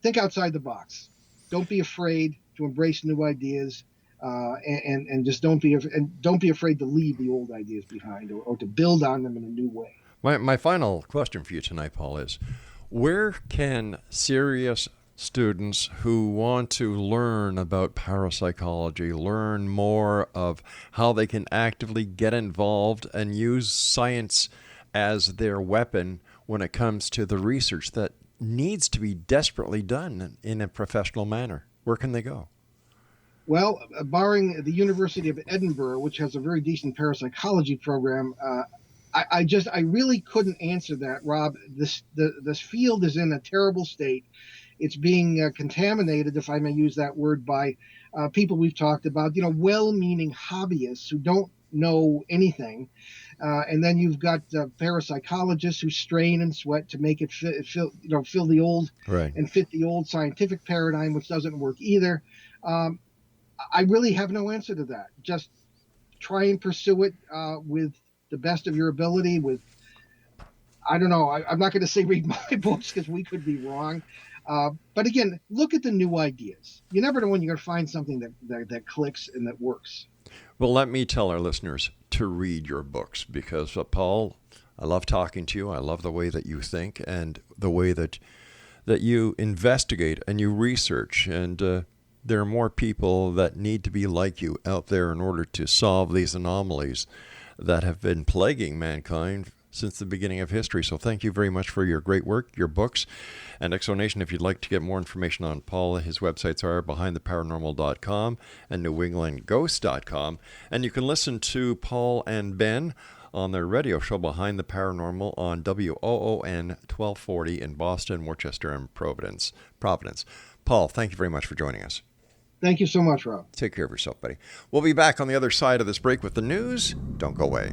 think outside the box. Don't be afraid to embrace new ideas, and just don't be afraid to leave the old ideas behind, or to build on them in a new way. My final question for you tonight, Paul, is where can serious students who want to learn about parapsychology, learn more of how they can actively get involved and use science as their weapon when it comes to the research that needs to be desperately done in a professional manner, where can they go? Well, barring the University of Edinburgh, which has a very decent parapsychology program, I really couldn't answer that, Rob. This field is in a terrible state. It's being contaminated, if I may use that word, by people we've talked about, well-meaning hobbyists who don't know anything. And then you've got parapsychologists who strain and sweat to make it fill the old and fit the old scientific paradigm, which doesn't work either. I really have no answer to that. Just try and pursue it with the best of your ability. I don't know. I'm not going to say read my books, because we could be wrong. But again, look at the new ideas. You never know when you're going to find something that clicks and that works. Well, let me tell our listeners to read your books, because, Paul, I love talking to you. I love the way that you think and the way that you investigate and you research. And there are more people that need to be like you out there in order to solve these anomalies that have been plaguing mankind since the beginning of history. So thank you very much for your great work, your books. And X-Zone, if you'd like to get more information on Paul, his websites are behindtheparanormal.com and newenglandghost.com. And you can listen to Paul and Ben on their radio show Behind the Paranormal on WOON 1240 in Boston, Worcester, and Providence. Paul, thank you very much for joining us. Thank you so much, Rob. Take care of yourself, buddy. We'll be back on the other side of this break with the news. Don't go away.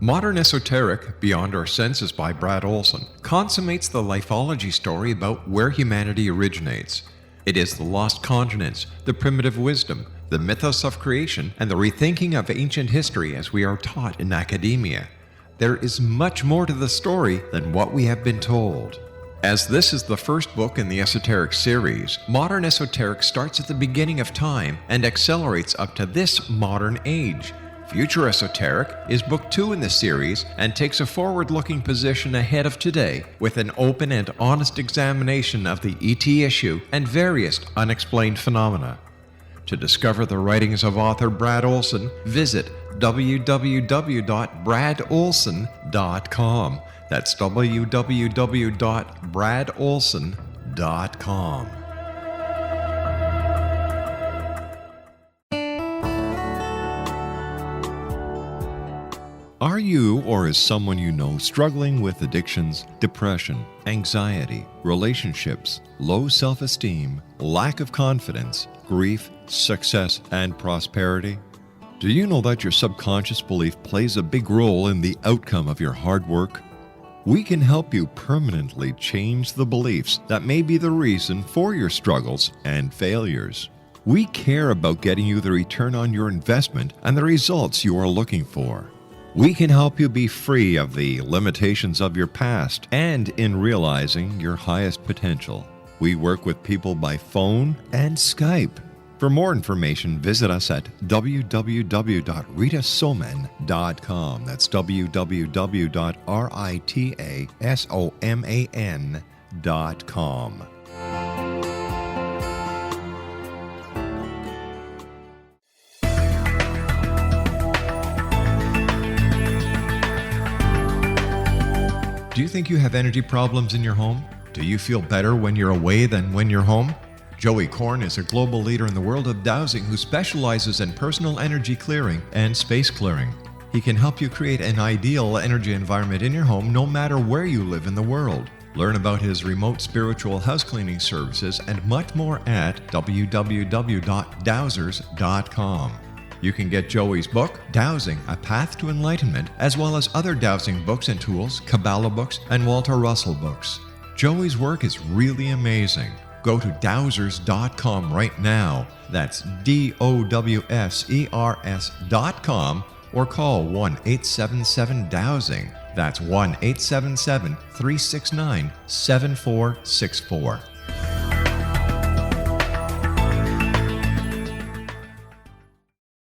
Modern Esoteric, Beyond Our Senses by Brad Olson, consummates the lifeology story about where humanity originates. It is the lost continents, the primitive wisdom, the mythos of creation, and the rethinking of ancient history as we are taught in academia. There is much more to the story than what we have been told. As this is the first book in the Esoteric series, Modern Esoteric starts at the beginning of time and accelerates up to this modern age. Future Esoteric is book 2 in the series and takes a forward-looking position ahead of today with an open and honest examination of the ET issue and various unexplained phenomena. To discover the writings of author Brad Olson, visit www.bradolson.com. That's www.bradolson.com. Are you or is someone you know struggling with addictions, depression, anxiety, relationships, low self-esteem, lack of confidence, grief, success, and prosperity? Do you know that your subconscious belief plays a big role in the outcome of your hard work? We can help you permanently change the beliefs that may be the reason for your struggles and failures. We care about getting you the return on your investment and the results you are looking for. We can help you be free of the limitations of your past and in realizing your highest potential. We work with people by phone and Skype. For more information, visit us at www.ritasoman.com. That's www.ritasoman.com. Do you think you have energy problems in your home? Do you feel better when you're away than when you're home? Joey Korn is a global leader in the world of dowsing who specializes in personal energy clearing and space clearing. He can help you create an ideal energy environment in your home no matter where you live in the world. Learn about his remote spiritual house cleaning services and much more at www.dowsers.com. You can get Joey's book, Dowsing, A Path to Enlightenment, as well as other dowsing books and tools, Kabbalah books, and Walter Russell books. Joey's work is really amazing. Go to dowsers.com right now. That's DOWSERS.com or call 1-877-DOWSING. That's 1-877-369-7464.